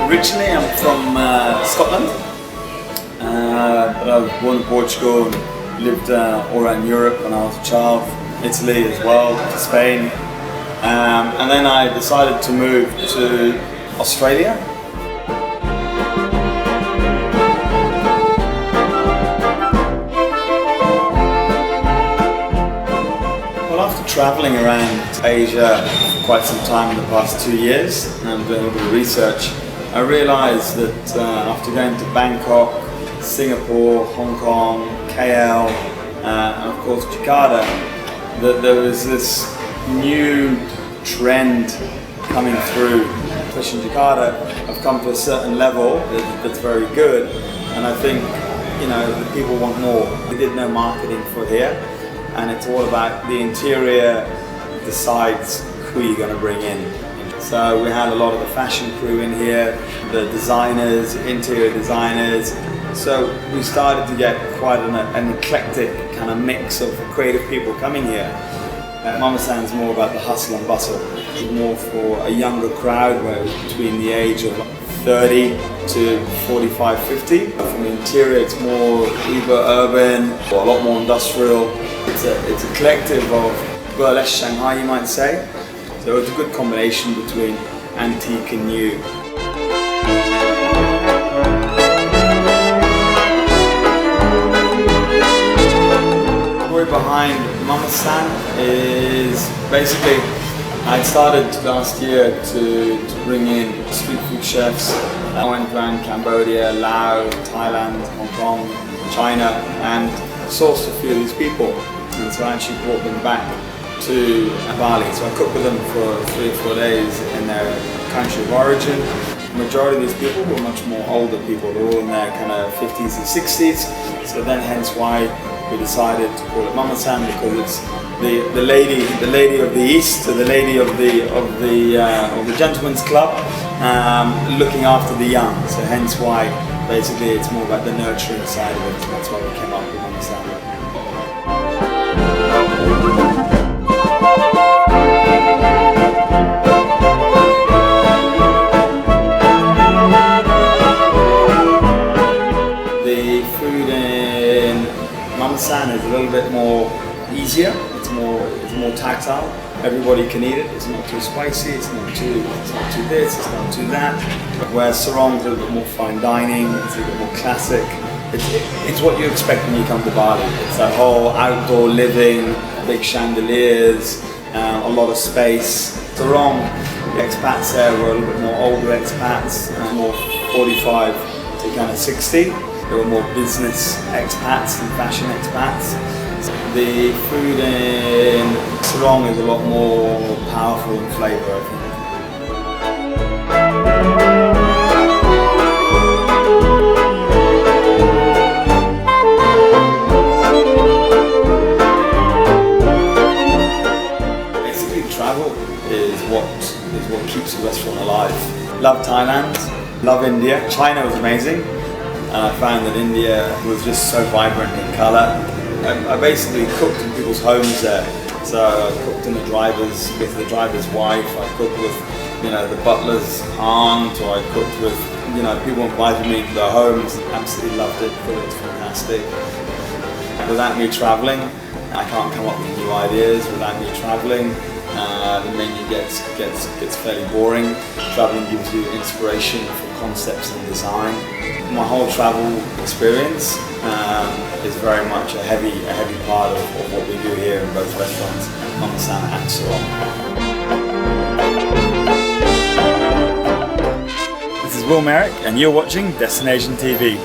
Originally, I'm from Scotland, but I was born in Portugal and lived all around Europe when I was a child, Italy as well, Spain, and then I decided to move to Australia. Well, after travelling around Asia for quite some time in the past 2 years and doing a little bit of research, I realised that after going to Bangkok, Singapore, Hong Kong, KL, and of course Jakarta, that there was this new trend coming through, especially in Jakarta. I've come to a certain level that's very good, and I think, you know, the people want more. We did no marketing for here, and it's all about the interior decides who you're going to bring in. So we had a lot of the fashion crew in here, the designers, interior designers. So we started to get quite an eclectic kind of mix of creative people coming here. Mama San's more about the hustle and bustle. It's more for a younger crowd, where it's between the age of 30 to 45, 50. From the interior, it's more uber urban, a lot more industrial. It's a collective of burlesque Shanghai, you might say. So it's a good combination between antique and new. The story behind Mama San is basically I started last year to bring in street food chefs. I went around Cambodia, Laos, Thailand, Hong Kong, China, and sourced a few of these people. And so I actually brought them back to Bali. So I cooked with them for 3 or 4 days in their country of origin. The majority of these people were much more older people. They're all in their kind of 50s and 60s. So then hence why we decided to call it Mama San, because it's the lady of the East, or the lady of the gentleman's club, looking after the young. So hence why basically it's more about the nurturing side of it. So that's why we came up with Mama San. The food in Mama San is a little bit more easier. It's more tactile. Everybody can eat it. It's not too spicy. It's not too this. It's not too that. Where Sarong's a little bit more fine dining. It's a little bit more classic. It's what you expect when you come to Bali. It's that whole outdoor living, big chandeliers, a lot of space. Sarong, the expats there were a little bit more older expats, more 45 to kind of 60. There were more business expats and fashion expats. The food in Sarong is a lot more powerful in flavour, I think. Travel is what keeps the restaurant alive. Love Thailand, love India. China was amazing, and I found that India was just so vibrant in colour. I basically cooked in people's homes there. So I cooked in with the driver's wife. I cooked with, you know, the butler's aunt, or I cooked with, you know, people invited me to their homes. Absolutely loved it. Thought it was fantastic. Without me travelling, I can't come up with new ideas. Without me travelling, the menu gets fairly boring. Traveling gives you inspiration for concepts and design. My whole travel experience is very much a heavy part of what we do here in both restaurants, Mama San and Sarong. This is Meyrick, and you're watching DestinAsian TV.